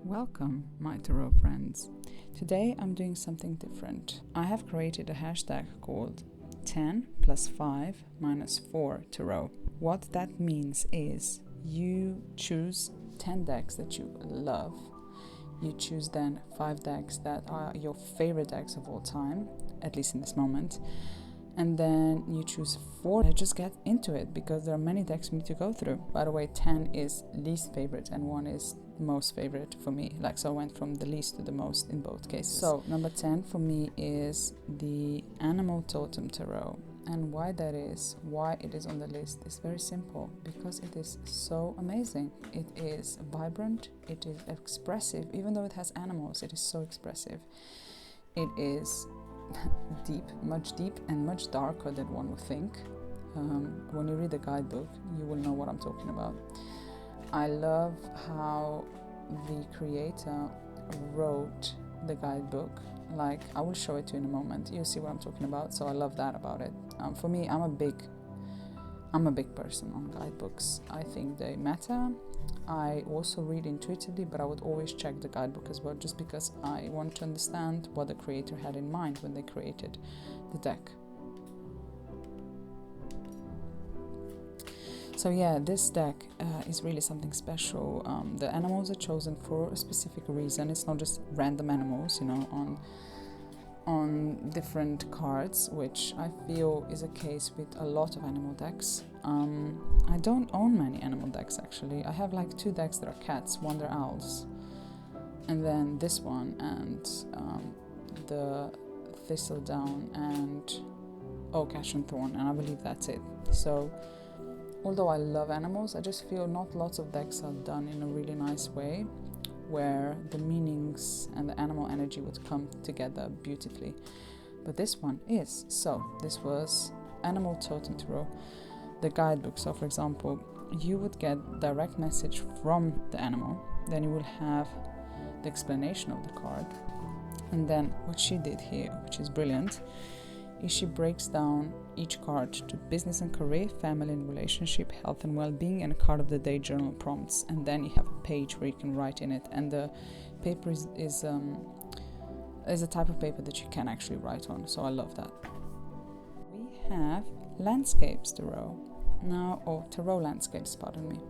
Welcome, my tarot friends. Today I'm doing something different. I have created a hashtag called 10 plus 5 minus 4 tarot. What that means is you choose 10 decks that you love. You choose then 5 decks that are your favorite decks of all time, at least in this moment. And then you choose 4 and just get into it because there are many decks we need to go through. By the way, 10 is least favorite and 1 is most favorite for me. So I went from the least to the most in both cases. So number 10 for me is the Animal Totem Tarot. And why that is, why it is on the list is very simple. Because it is so amazing. It is vibrant, it is expressive. Even though it has animals, it is so expressive. It is deep and much darker than one would think. When you read the guidebook, you will know what I'm talking about. I love how the creator wrote the guidebook. Like, I will show it to you in a moment. You'll see what I'm talking about. So I love that about it. For me, I'm a big person on guidebooks. I think they matter. I also read intuitively, but I would always check the guidebook as well, just because I want to understand what the creator had in mind when they created the deck. So yeah, this deck is really something special. The animals are chosen for a specific reason. It's not just random animals, on different cards, which I feel is a case with a lot of animal decks. I don't own many animal decks actually. I have like 2 decks that are cats, 1 they're owls, and then this one and the Thistledown and Oak, Ash and Thorn, and I believe that's it. So although I love animals, I just feel not lots of decks are done in a really nice way where the meanings and the animal energy would come together beautifully. But this one is. So this was Animal Totem Tarot, the guidebook. So for example, you would get direct message from the animal, then you will have the explanation of the card, and then what she did here, which is brilliant, is she breaks down each card to business and career, family and relationship, health and well-being, and a card of the day journal prompts. And then you have a page where you can write in it, and the paper is a type of paper that you can actually write on, so I love that. We have Landscapes Tarot now, or Tarot Landscapes, pardon me.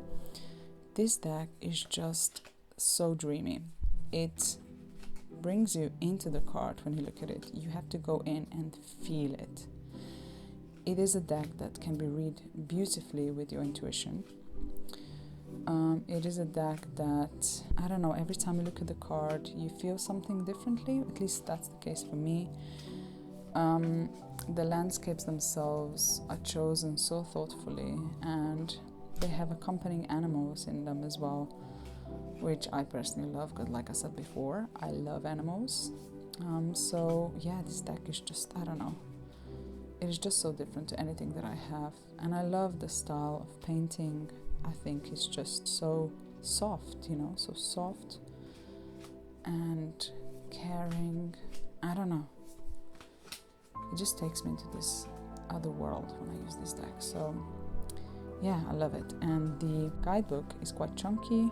This deck is just so dreamy. It brings you into the card. When you look at it, you have to go in and feel it. It is a deck that can be read beautifully with your intuition. It is a deck that, I don't know, every time you look at the card you feel something differently. At least that's the case for me. The landscapes themselves are chosen so thoughtfully, and they have accompanying animals in them as well, which I personally love, because like I said before, I love animals. So yeah, this deck is just, I don't know, it is just so different to anything that I have. And I love the style of painting. I think it's just so soft, so soft and caring. I don't know, it just takes me into this other world when I use this deck. So yeah, I love it. And the guidebook is quite chunky,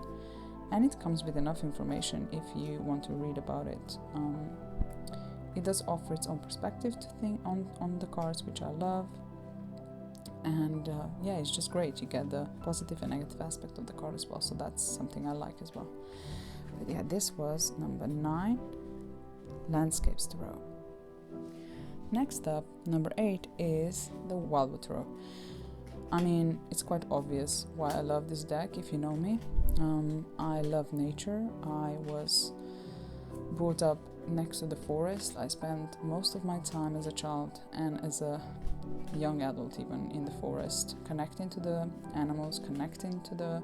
and it comes with enough information if you want to read about it. It does offer its own perspective to think on the cards, which I love. And yeah, it's just great. You get the positive and negative aspect of the card as well, so that's something I like as well. But yeah, this was number 9, Landscapes Tarot. Next up, number 8 is the Wold Tarot. I mean, it's quite obvious why I love this deck if you know me. I love nature. I was brought up next to the forest. I spent most of my time as a child and as a young adult even in the forest, connecting to the animals, connecting to the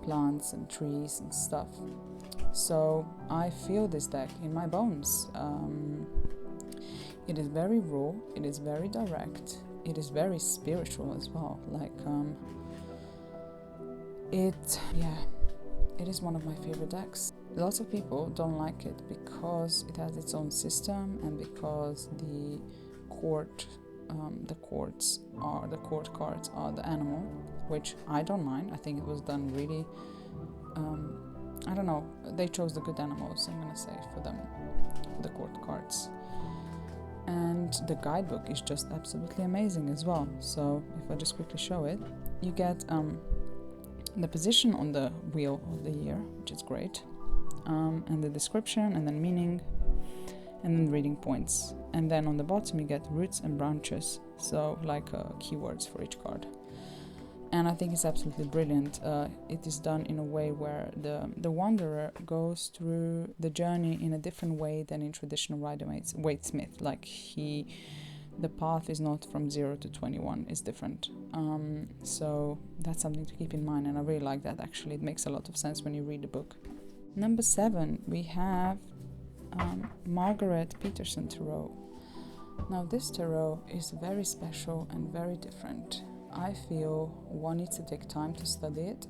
plants and trees and stuff. So I feel this deck in my bones. It is very raw, it is very direct, it is very spiritual as well. It is one of my favorite decks. Lots of people don't like it because it has its own system, and because the court cards are the animal, which I don't mind. I think it was done really I don't know, they chose the good animals, I'm gonna say, for them, for the court cards. And the guidebook is just absolutely amazing as well. So if I just quickly show it, you get the position on the wheel of the year, which is great, and the description, and then meaning, and then reading points. And then on the bottom you get roots and branches, so like keywords for each card. And I think it's absolutely brilliant. It is done in a way where the wanderer goes through the journey in a different way than in traditional Rider-Waite-Smith. Like the path is not from 0 to 21, it's different. So that's something to keep in mind, and I really like that actually. It makes a lot of sense when you read the book. Number 7, we have Margarete Petersen Tarot. Now this tarot is very special and very different. I feel one needs to take time to study it.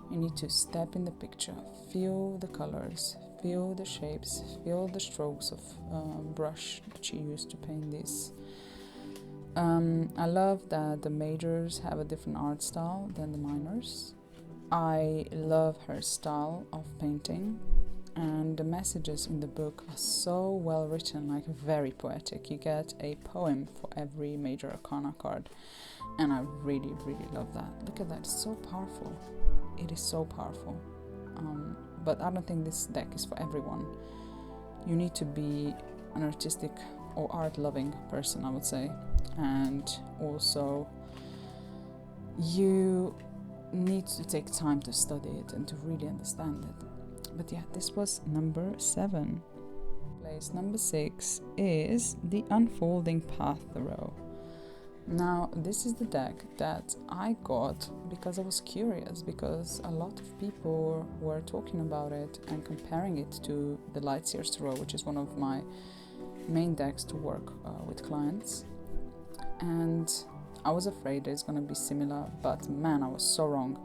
You need to step in the picture, feel the colors, feel the shapes, feel the strokes of brush that she used to paint this. I love that the majors have a different art style than the minors. I love her style of painting, and the messages in the book are so well written, like very poetic. You get a poem for every major arcana card, and I really, really love that. Look at that, it's so powerful. It is so powerful. But I don't think this deck is for everyone. You need to be an artistic or art-loving person, I would say. And also, you need to take time to study it and to really understand it. But yeah, this was number 7. Place number 6 is the Unfolding Path Tarot. Now, this is the deck that I got because I was curious, because a lot of people were talking about it and comparing it to the Seer Tarot, which is one of my main decks to work with clients. And I was afraid it's going to be similar, but man, I was so wrong.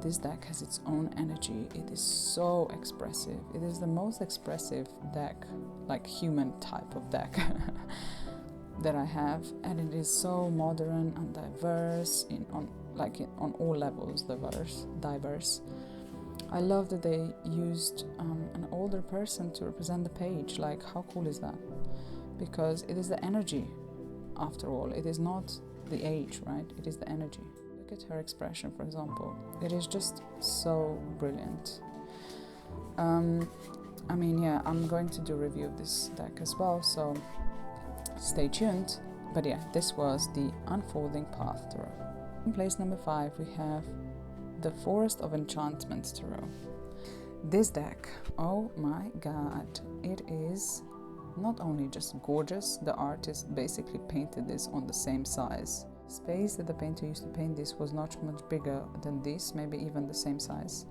This deck has its own energy. It is so expressive. It is the most expressive deck, like human type of deck that I have, and it is so modern and diverse on all levels. Diverse. I love that they used an older person to represent the page. Like, how cool is that? Because it is the energy, after all. It is not the age, right? It is the energy. Look at her expression, for example. It is just so brilliant. I mean, yeah, I'm going to do a review of this deck as well, so stay tuned. But yeah, this was the Unfolding Path Tarot. In place number 5, we have the Forest of Enchantment Tarot. This deck, oh my god, it is not only just gorgeous, the artist basically painted this on the same size. Space that the painter used to paint this was not much bigger than this, maybe even the same size.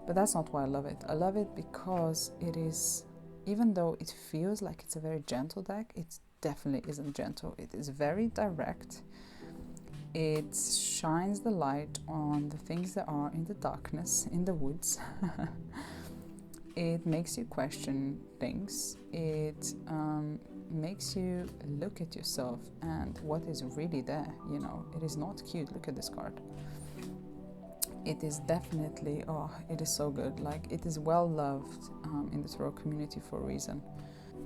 But that's not why I love it. I love it because it is, even though it feels like it's a very gentle deck, it definitely isn't gentle. It is very direct. It shines the light on the things that are in the darkness, in the woods. It makes you question things. It makes you look at yourself and what is really there, you know. It is not cute. Look at this card. It is definitely, oh, it is so good. Like, it is well loved in the tarot community for a reason.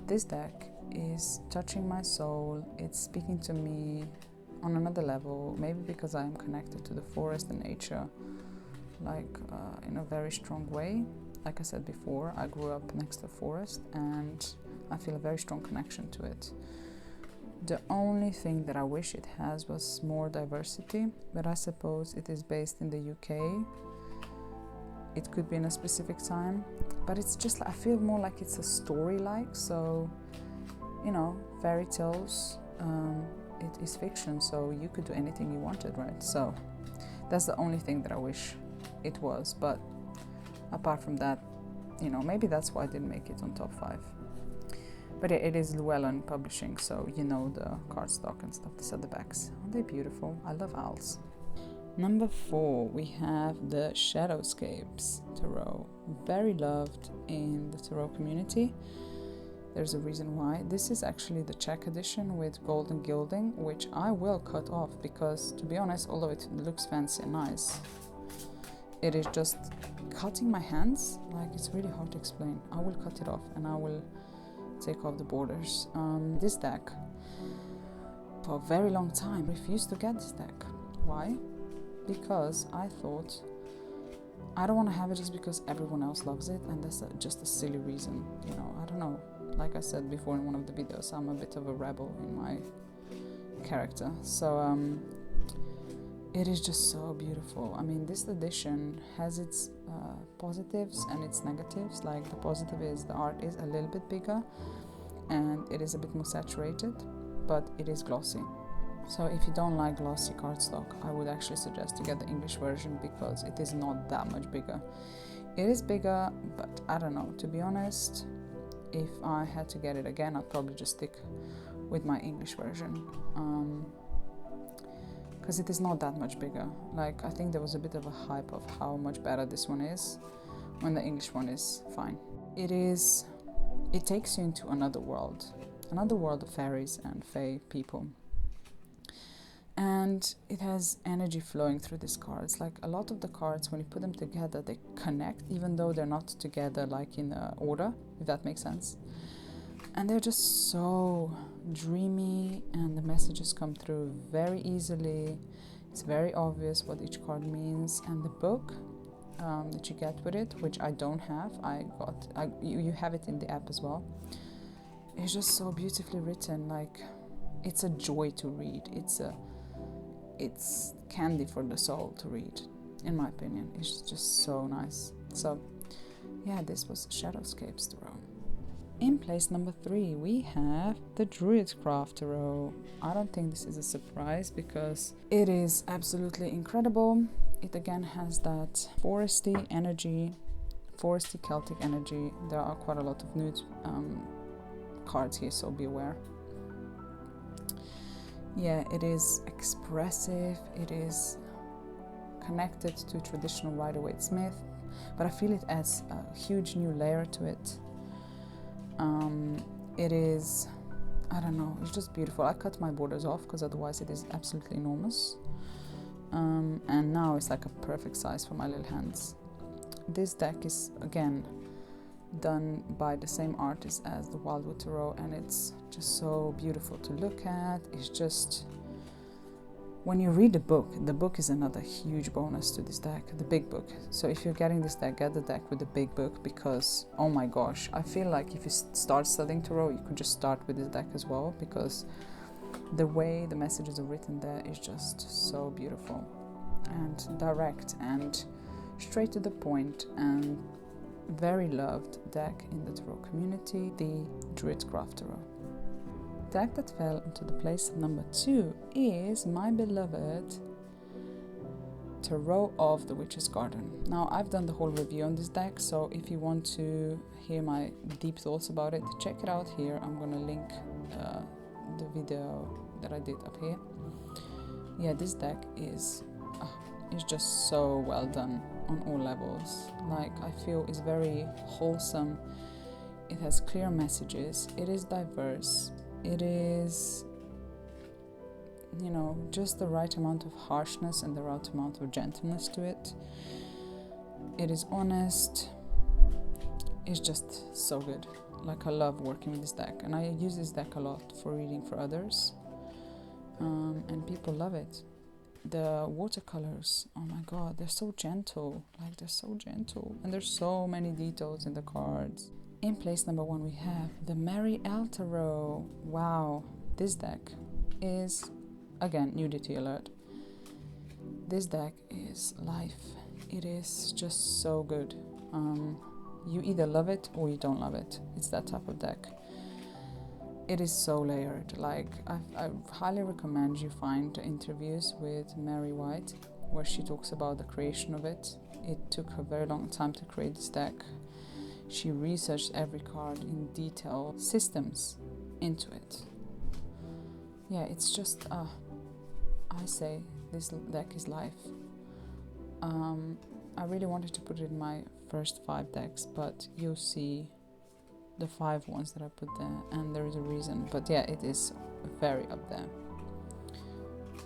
This deck is touching my soul. It's speaking to me on another level, maybe because I am connected to the forest and nature, like in a very strong way. Like I said before, I grew up next to a forest and I feel a very strong connection to it. The only thing that I wish it has was more diversity, but I suppose it is based in the UK. It could be in a specific time, but it's just, I feel more like it's a story-like, so, you know, fairy tales, it is fiction, so you could do anything you wanted, right? So that's the only thing that I wish it was, but apart from that, you know, maybe that's why I didn't make it on top 5. But it is Llewellyn Publishing, so you know the cardstock and stuff. These are the backs. Aren't they beautiful? I love owls. Number 4, we have the Shadowscapes Tarot. Very loved in the tarot community. There's a reason why. This is actually the check edition with golden gilding, which I will cut off because, to be honest, although it looks fancy and nice, it is just cutting my hands. Like, it's really hard to explain. I will cut it off and I will take off the borders. This deck, for a very long time, refused to get this deck. Why? Because I thought I don't want to have it just because everyone else loves it, and that's just a silly reason, you know. I don't know. Like I said before in one of the videos, I'm a bit of a rebel in my character. So it is just so beautiful. I mean, this edition has its positives and its negatives. Like, the positive is the art is a little bit bigger and it is a bit more saturated, but it is glossy. So if you don't like glossy cardstock, I would actually suggest to get the English version because it is not that much bigger. It is bigger, but I don't know. To be honest, if I had to get it again, I'd probably just stick with my English version. Because it is not that much bigger. Like, I think there was a bit of a hype of how much better this one is when the English one is fine. It takes you into another world of fairies and fae people. And it has energy flowing through these cards. Like, a lot of the cards, when you put them together, they connect, even though they're not together like in order, if that makes sense. And they're just so dreamy, and the messages come through very easily. It's very obvious what each card means. And the book that you get with it, which I don't have, you have it in the app as well. It's just so beautifully written. Like, it's a joy to read. It's candy for the soul to read, in my opinion. It's just so nice. So yeah, this was Shadowscapes Tarot. In place number 3, we have the Druid Craft Tarot. I don't think this is a surprise because it is absolutely incredible. It again has that foresty energy, foresty Celtic energy. There are quite a lot of nude cards here, so be aware. Yeah, it is expressive, it is connected to traditional Rider-Waite-Smith, but I feel it adds a huge new layer to it. It is, I don't know, it's just beautiful. I cut my borders off because otherwise it is absolutely enormous. And now it's like a perfect size for my little hands. This deck is, again, done by the same artist as the Wold Tarot, and it's just so beautiful to look at. It's just, when you read the book is another huge bonus to this deck, the big book. So if you're getting this deck, get the deck with the big book, because oh my gosh, I feel like if you start studying tarot, you could just start with this deck as well, because the way the messages are written there is just so beautiful and direct and straight to the point, and very loved deck in the tarot community, the Druid Craft Tarot. Deck that fell into the place number 2 is my beloved Tarot of the Witch's Garden. Now, I've done the whole review on this deck, so if you want to hear my deep thoughts about it, check it out here. I'm gonna link the video that I did up here. Yeah, this deck is just so well done on all levels. Like, I feel it's very wholesome. It has clear messages. It is diverse. It is, you know, just the right amount of harshness and the right amount of gentleness to it. It is honest. It's just so good. Like, I love working with this deck, and I use this deck a lot for reading for others, and people love it. The watercolors, oh my god, they're so gentle. Like, they're so gentle, and there's so many details in the cards. In place number 1, we have the Margarete Tarot. Wow, this deck is, again, nudity alert. This deck is life. It is just so good. You either love it or you don't love it. It's that type of deck. It is so layered. Like, I highly recommend you find interviews with Mary White where she talks about the creation of it. It took her a very long time to create this deck. She researched every card in detail, systems into it. Yeah, it's just, I say this deck is life. I really wanted to put it in my first 5 decks, but you'll see the 5 ones that I put there, and there is a reason. But yeah, it is very up there.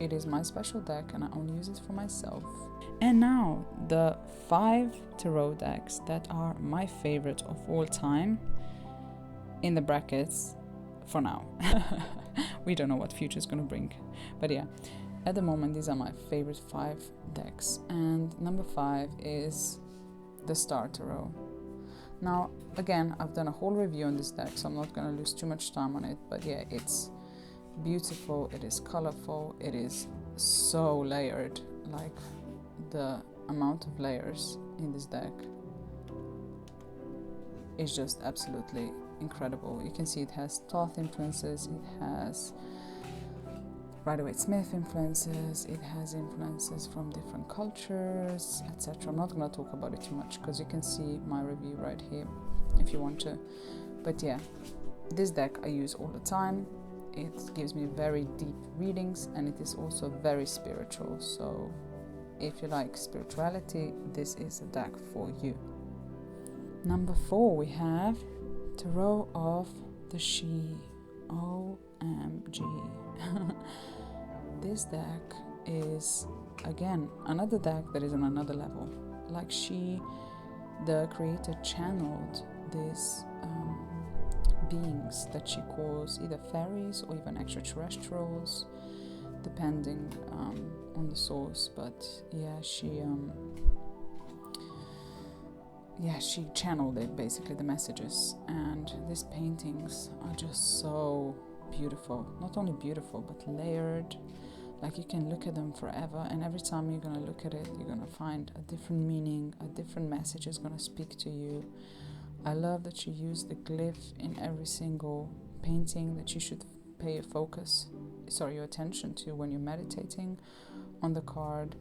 it is my special deck and I only use it for myself. And now the 5 tarot decks that are my favorite of all time, in the brackets for now. We don't know what future is going to bring, but yeah, at the moment these are my favorite 5 decks. And number 5 is the Star Tarot. Now again, I've done a whole review on this deck, so I'm not going to lose too much time on it, but yeah, it's beautiful, it is colorful, it is so layered. Like, the amount of layers in this deck is just absolutely incredible. You can see it has Thoth influences, it has Rider-Waite-Smith influences, it has influences from different cultures, etc. I'm not going to talk about it too much because you can see my review right here if you want to. But yeah, this deck I use all the time. It gives me very deep readings and it is also very spiritual. So if you like spirituality, this is a deck for you. Number 4, we have Tarot of the She. OMG. This deck is, again, another deck that is on another level. Like, she, the creator, channeled these beings that she calls either fairies or even extraterrestrials, depending on the source. But yeah, she channeled it, basically, the messages. And these paintings are just so beautiful. Not only beautiful, but layered. Like, you can look at them forever, and every time you're gonna look at it, you're gonna find a different meaning, a different message is gonna speak to you. I love that she used the glyph in every single painting that you should pay your attention to when you're meditating on the card.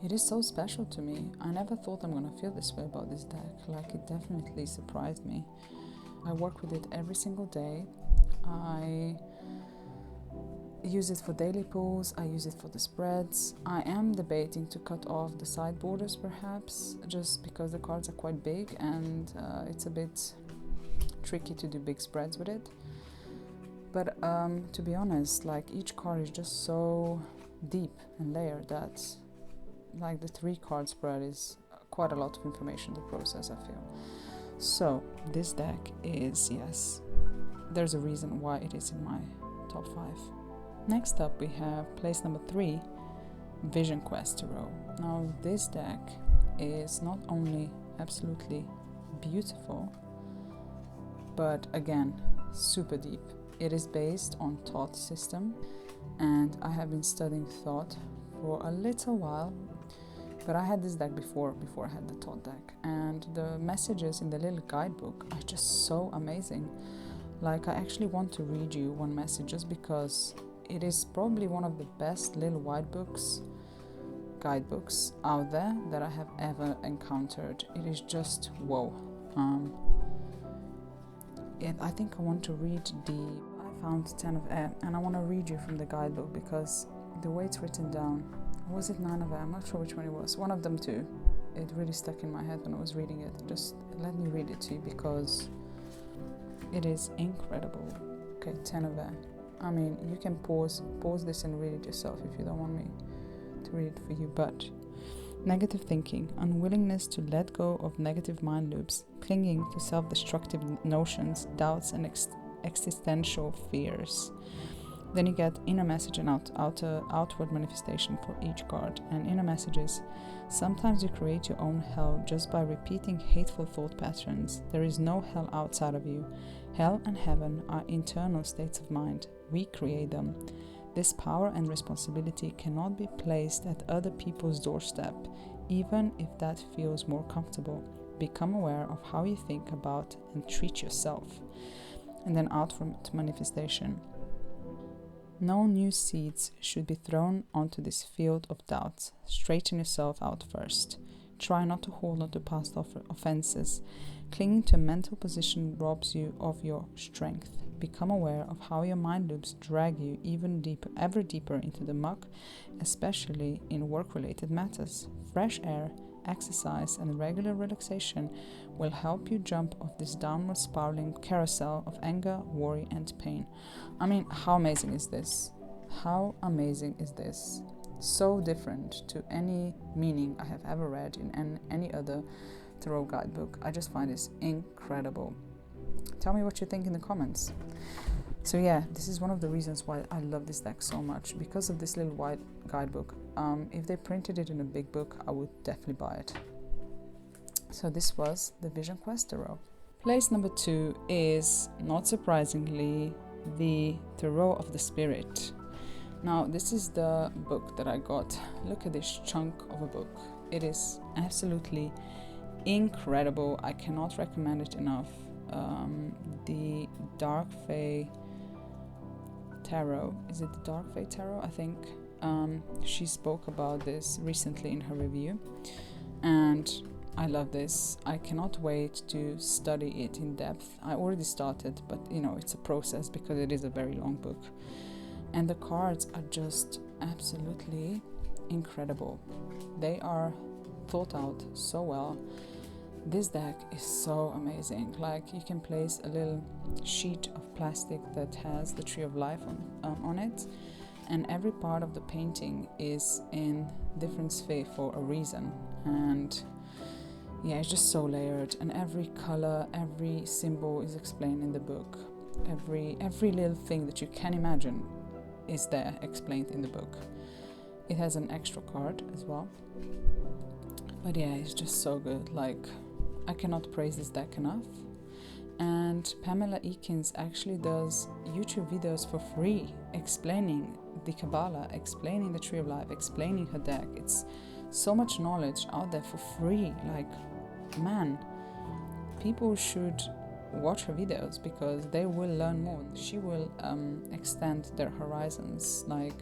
It is so special to me. I never thought I'm gonna feel this way about this deck. Like, it definitely surprised me. I work with it every single day. I use it for daily pulls, I use it for the spreads. I am debating to cut off the side borders perhaps, just because the cards are quite big and it's a bit tricky to do big spreads with it. But to be honest, like, each card is just so deep and layered that, like, the 3 card spread is quite a lot of information to process, I feel. So this deck is, yes, there's a reason why it is in my top 5. Next up we have place number 3, Vision Quest Tarot. Now this deck is not only absolutely beautiful, but again, super deep. It is based on Thoth system, and I have been studying Thoth for a little while, but I had this deck before I had the Thoth deck, and the messages in the little guidebook are just so amazing. Like, I actually want to read you one message just because it is probably one of the best little guidebooks out there that I have ever encountered. It is just whoa. I think I want to read I found 10 of Air, and I want to read you from the guidebook because the way it's written down, was it 9 of Air? I'm not sure which one it was. One of them too. It really stuck in my head when I was reading it. Just let me read it to you because it is incredible. Okay, 10 of Air. I mean, you can pause this and read it yourself if you don't want me to read it for you. But negative thinking, unwillingness to let go of negative mind loops, clinging to self-destructive notions, doubts, and existential fears. Then you get inner message and outward manifestation for each card. And inner messages: sometimes you create your own hell just by repeating hateful thought patterns. There is no hell outside of you. Hell and heaven are internal states of mind. We create them. This power and responsibility cannot be placed at other people's doorstep, even if that feels more comfortable. Become aware of how you think about and treat yourself. And then outward manifestation. No new seeds should be thrown onto this field of doubts. Straighten yourself out first. Try not to hold on to past offenses. Clinging to a mental position robs you of your strength. Become aware of how your mind loops drag you ever deeper into the muck, especially in work-related matters. Fresh air exercise, and regular relaxation will help you jump off this downward spiraling carousel of anger, worry, and pain. I mean, how amazing is this? How amazing is this? So different to any meaning I have ever read in any other tarot guidebook. I just find this incredible. Tell me what you think in the comments. So yeah, this is one of the reasons why I love this deck so much, because of this little white guidebook. If they printed it in a big book, I would definitely buy it. So this was the Vision Quest Tarot. Place number 2 is, not surprisingly, the Tarot of the Spirit. Now, this is the book that I got. Look at this chunk of a book. It is absolutely incredible. I cannot recommend it enough. The Dark Fae Tarot. Is it the Dark Fae Tarot? I think. She spoke about this recently in her review. And I love this. I cannot wait to study it in depth. I already started, but you know, it's a process because it is a very long book. And the cards are just absolutely incredible. They are thought out so well. This deck is so amazing. Like, you can place a little sheet of plastic that has the Tree of Life on it, and every part of the painting is in different sphere for a reason. And yeah, it's just so layered, and every color, every symbol is explained in the book. Every little thing that you can imagine is there explained in the book. It has an extra card as well. But yeah, it's just so good. Like, I cannot praise this deck enough. And Pamela Eakins actually does YouTube videos for free explaining the Kabbalah, explaining the Tree of Life, explaining her deck. It's so much knowledge out there for free. Like, man, people should watch her videos because they will learn more. She will extend their horizons. Like,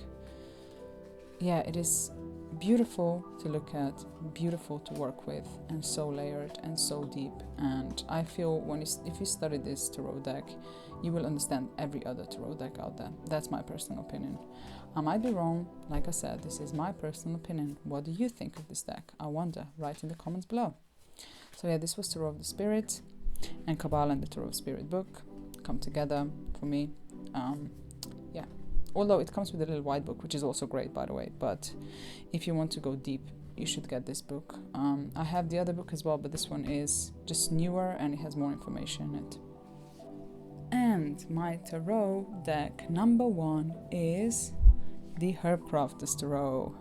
yeah, it is beautiful to look at, beautiful to work with, and so layered and so deep. And I feel if you study this tarot deck, you will understand every other tarot deck out there. That's my personal opinion. I might be wrong. Like I said, this is my personal opinion. What do you think of this deck? I wonder. Write in the comments below. So yeah, this was Tarot of the Spirit, and Kabbalah and the Tarot of Spirit book come together for me. Yeah, although it comes with a little white book, which is also great, by the way. But if you want to go deep, you should get this book. I have the other book as well, but this one is just newer and it has more information in it. And my tarot deck number 1 is the Herbcrafter Tarot.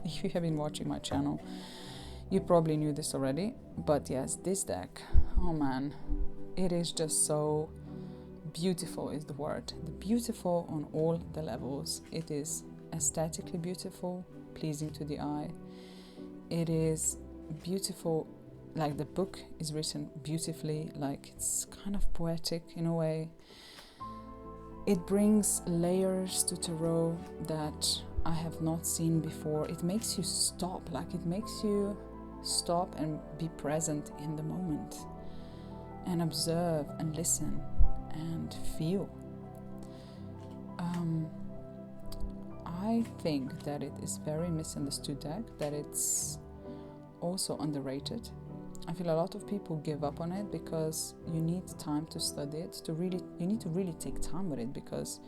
If you have been watching my channel, you probably knew this already, but yes, this deck, oh man, it is just so beautiful is the word. The beautiful on all the levels. It is aesthetically beautiful, pleasing to the eye. It is beautiful, like the book is written beautifully, like it's kind of poetic in a way. It brings layers to tarot that I have not seen before. It makes you stop, like it makes you stop and be present in the moment and observe and listen and feel. I think that it is very misunderstood deck, that it's also underrated. I feel a lot of people give up on it because you need time to study it, you need to really take time with it, because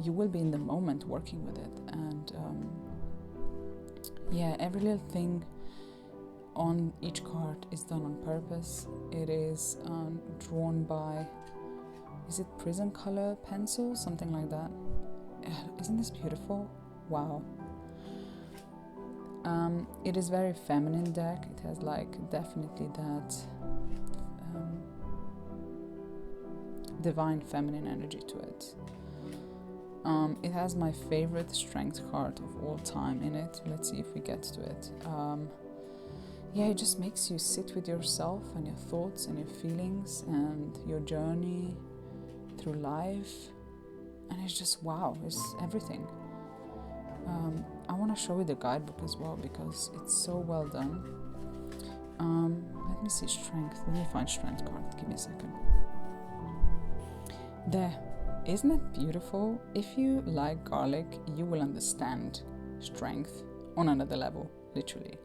you will be in the moment working with it. And yeah, every little thing on each card is done on purpose. It is drawn by, is it Prismacolor pencil, something like that. Isn't this beautiful? Wow. It is very feminine deck. It has like definitely that divine feminine energy to it. It has my favorite strength card of all time in it. Let's see if we get to it. Yeah, it just makes you sit with yourself and your thoughts and your feelings and your journey through life. And it's just wow, it's everything. I want to show you the guidebook as well because it's so well done. Let me see strength. Let me find strength card. Give me a second. There. Isn't it beautiful? If you like garlic, you will understand strength on another level, literally.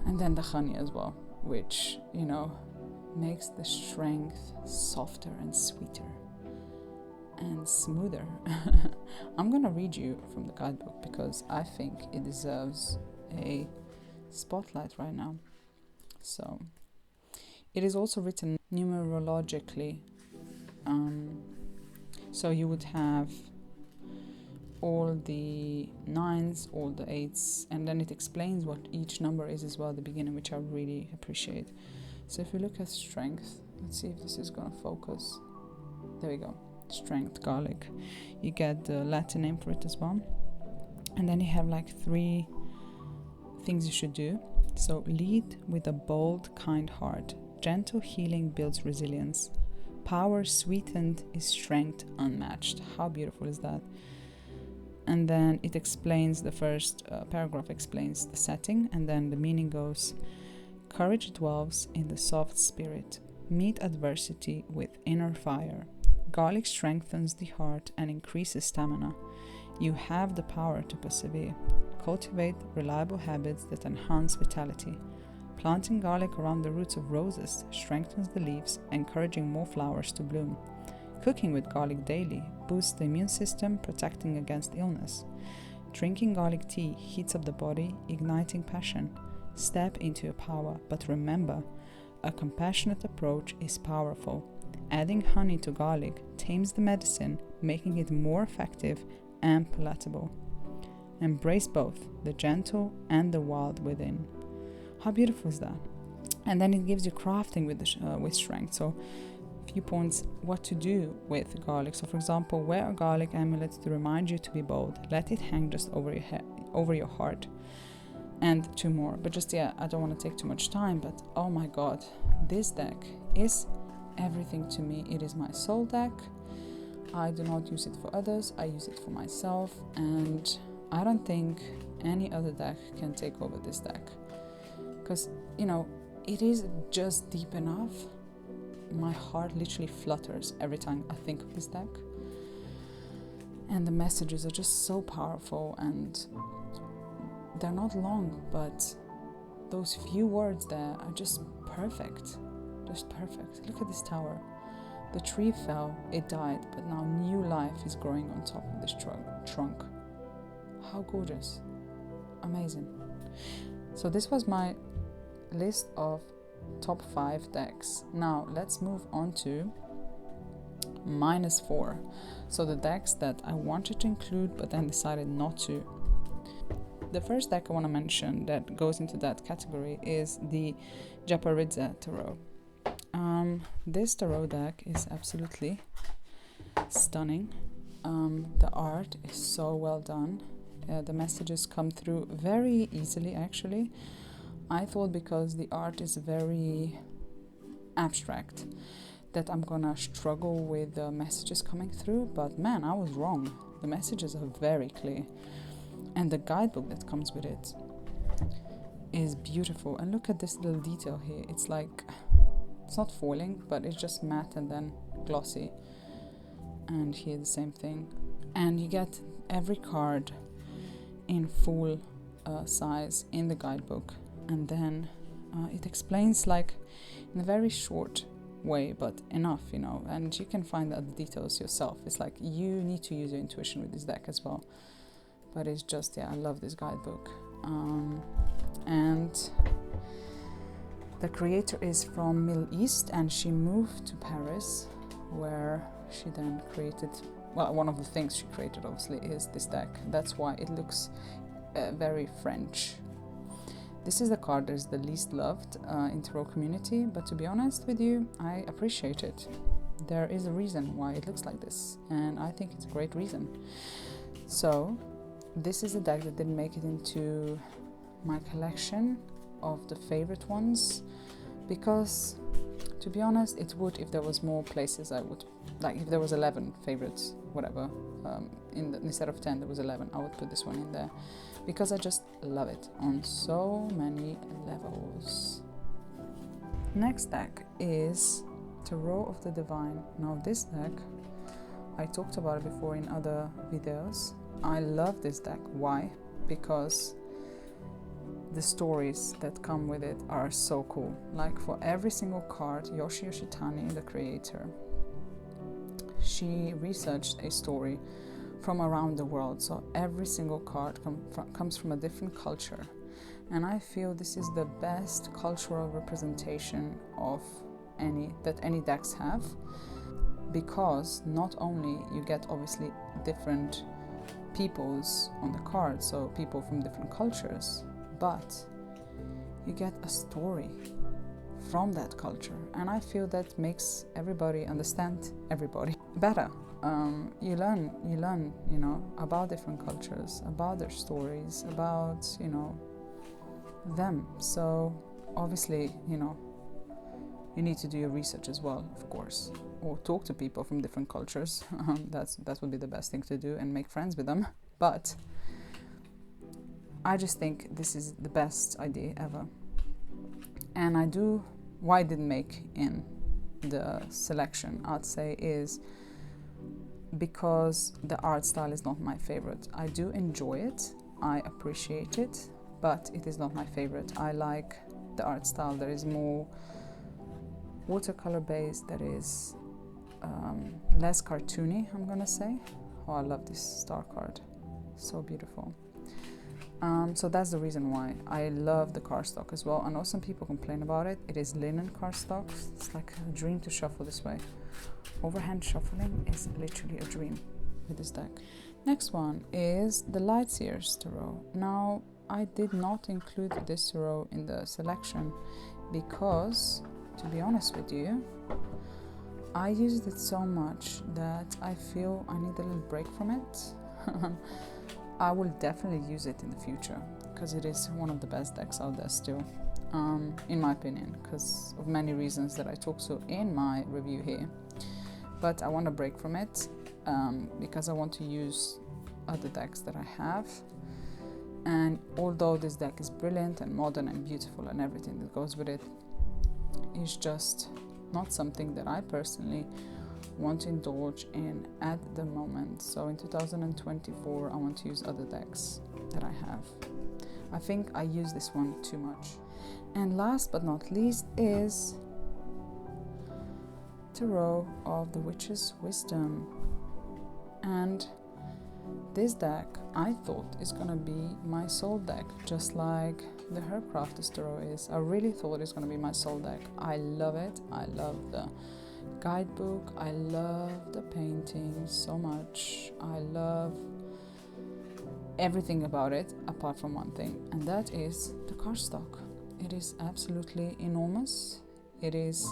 And then the honey as well, which, you know, makes the strength softer and sweeter and smoother. I'm gonna read you from the guidebook because I think it deserves a spotlight right now. So it is also written numerologically. So you would have all the 9s, all the 8s, and then it explains what each number is as well at the beginning, which I really appreciate. So if you look at strength, let's see if this is gonna focus. There we go. Strength, garlic. You get the Latin name for it as well. And then you have like 3 things you should do. So lead with a bold, kind heart. Gentle healing builds resilience. Power sweetened is strength unmatched. How beautiful is that? And then it explains, the first paragraph explains the setting, and then the meaning goes, courage dwells in the soft spirit. Meet adversity with inner fire. Garlic strengthens the heart and increases stamina. You have the power to persevere. Cultivate reliable habits that enhance vitality. Planting garlic around the roots of roses strengthens the leaves, encouraging more flowers to bloom. Cooking with garlic daily boosts the immune system, protecting against illness. Drinking garlic tea heats up the body, igniting passion. Step into your power, but remember, a compassionate approach is powerful. Adding honey to garlic tames the medicine, making it more effective and palatable. Embrace both the gentle and the wild within. How beautiful is that? And then it gives you crafting with strength. So a few points what to do with garlic. So for example, wear a garlic amulet to remind you to be bold. Let it hang just over your head, over your heart. And 2 more. But just, yeah, I don't want to take too much time, but oh my god, this deck is everything to me. It is my soul deck. I do not use it for others, I use it for myself, and I don't think any other deck can take over this deck, because, you know, it is just deep enough. My heart literally flutters every time I think of this deck, and the messages are just so powerful, and they're not long, but those few words there are just perfect. Just perfect. Look at this tower. The tree fell, it died, but now new life is growing on top of this trunk. How gorgeous. Amazing. So this was my list of top 5 decks. Now let's move on to -4. So the decks that I wanted to include but then decided not to. The first deck I want to mention that goes into that category is the Japaridze Tarot. This tarot deck is absolutely stunning. The art is so well done. The messages come through very easily, actually. I thought because the art is very abstract that I'm gonna struggle with the messages coming through, but man, I was wrong. The messages are very clear. And the guidebook that comes with it is beautiful. And look at this little detail here. It's like, it's not foiling, but it's just matte and then glossy. And here the same thing. And you get every card in full size in the guidebook. And then it explains like in a very short way, but enough, you know. And you can find the details yourself. It's like you need to use your intuition with this deck as well. But it's just, yeah, I love this guidebook. And the creator is from Middle East, and she moved to Paris, where she then created, well, one of the things she created obviously is this deck. That's why it looks very French. This is the card that is the least loved in tarot community, but to be honest with you, I appreciate it. There is a reason why it looks like this, and I think it's a great reason. So this is a deck that didn't make it into my collection of the favorite ones, because to be honest, it would if there was more places. I would, like, if there was 11 favorites, whatever, instead of 10 there was 11, I would put this one in there because I just love it on so many levels. Next deck is Tarot of the Divine. Now this deck, I talked about it before in other videos. I love this deck. Why? Because the stories that come with it are so cool. Like for every single card, Yoshi Yoshitani, the creator, she researched a story from around the world. So every single card comes from a different culture. And I feel this is the best cultural representation of any decks have, because not only you get obviously different peoples on the card, so people from different cultures, but you get a story from that culture, and I feel that makes everybody understand everybody better. You learn, you know, about different cultures, about their stories, about, you know, them. So obviously, you know, you need to do your research as well, of course, or talk to people from different cultures. That would be the best thing to do, and make friends with them. But I just think this is the best idea ever. And why I didn't make in the selection, I'd say, is because the art style is not my favorite. I do enjoy it, I appreciate it, but it is not my favorite. I like the art style that is more watercolor based, that is less cartoony, I'm gonna say. Oh, I love this star card, so beautiful. So that's the reason why I love the cardstock as well. I know some people complain about it. It is linen cardstock. It's like a dream to shuffle this way. Overhand shuffling is literally a dream with this deck. Next one is the Lightseers Tarot. Now, I did not include this tarot in the selection because, to be honest with you, I used it so much that I feel I need a little break from it. I will definitely use it in the future because it is one of the best decks out there still, in my opinion, because of many reasons that I talk to in my review here. But I want to break from it because I want to use other decks that I have. And although this deck is brilliant and modern and beautiful and everything that goes with it, it's just not something that I personally want to indulge in at the moment. So in 2024, I want to use other decks that I have. I think I use this one too much. And last but not least is Tarot of the Witch's Wisdom. And this deck I thought is gonna be my soul deck, just like the Herbcrafter Tarot is. I really thought it's gonna be my soul deck. I love it. I love the guidebook. I love the paintings so much. I love everything about it apart from one thing, and that is the cardstock. It is absolutely enormous. It is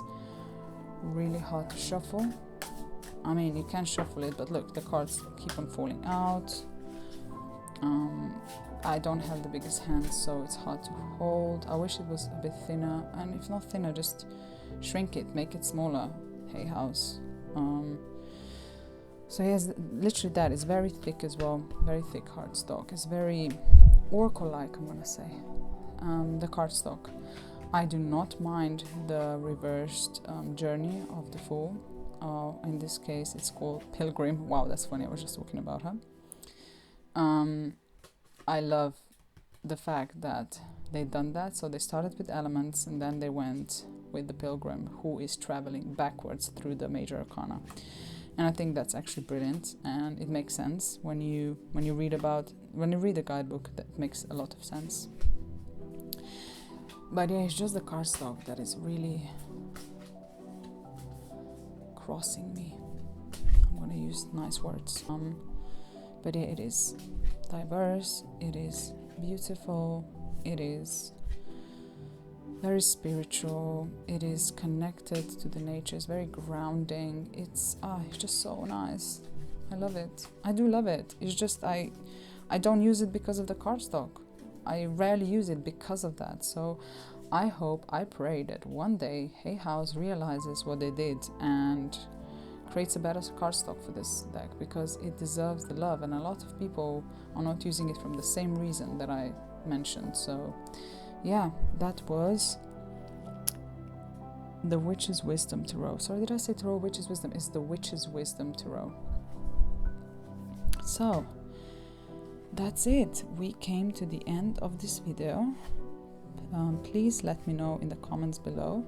really hard to shuffle. I mean, you can shuffle it, but look, the cards keep on falling out. I don't have the biggest hands, so it's hard to hold. I wish it was a bit thinner, and if not thinner, just shrink it, make it smaller. Hey house. So yes, literally that is very thick as well, very thick cardstock. It's very oracle-like, I'm gonna say. The cardstock. I do not mind the reversed journey of the Fool. In this case, it's called Pilgrim. Wow, that's funny. I was just talking about her. I love the fact that they've done that. So they started with elements and then they went with the Pilgrim, who is traveling backwards through the major arcana. And I think that's actually brilliant, and it makes sense when you read the guidebook. That makes a lot of sense. But yeah, it's just the cardstock that is really crossing me. I'm gonna use nice words. But yeah, it is diverse, it is beautiful, it is very spiritual, it is connected to the nature, it's very grounding. It's just so nice. I love it. I do love it. It's just I don't use it because of the cardstock. I rarely use it because of that. So I pray that one day Hay House realizes what they did and creates a better cardstock for this deck, because it deserves the love, and a lot of people are not using it from the same reason that I mentioned. So yeah, that was the Witch's Wisdom Tarot. Sorry, did I say Tarot Witch's Wisdom? It's the Witch's Wisdom Tarot. So that's it. We came to the end of this video. Please let me know in the comments below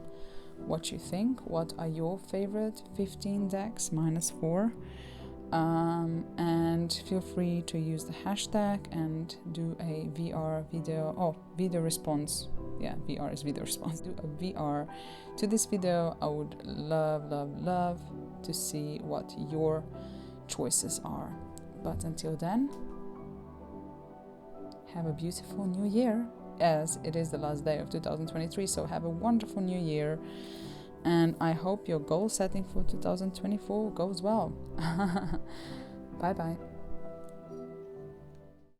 what you think. What are your favorite 15 decks -4? And feel free to use the hashtag and do a VR video, video response. Yeah, VR is video response. Do a VR to this video. I would love to see what your choices are. But until then, have a beautiful new year, as it is the last day of 2023. So have a wonderful new year, and I hope your goal setting for 2024 goes well. Bye bye.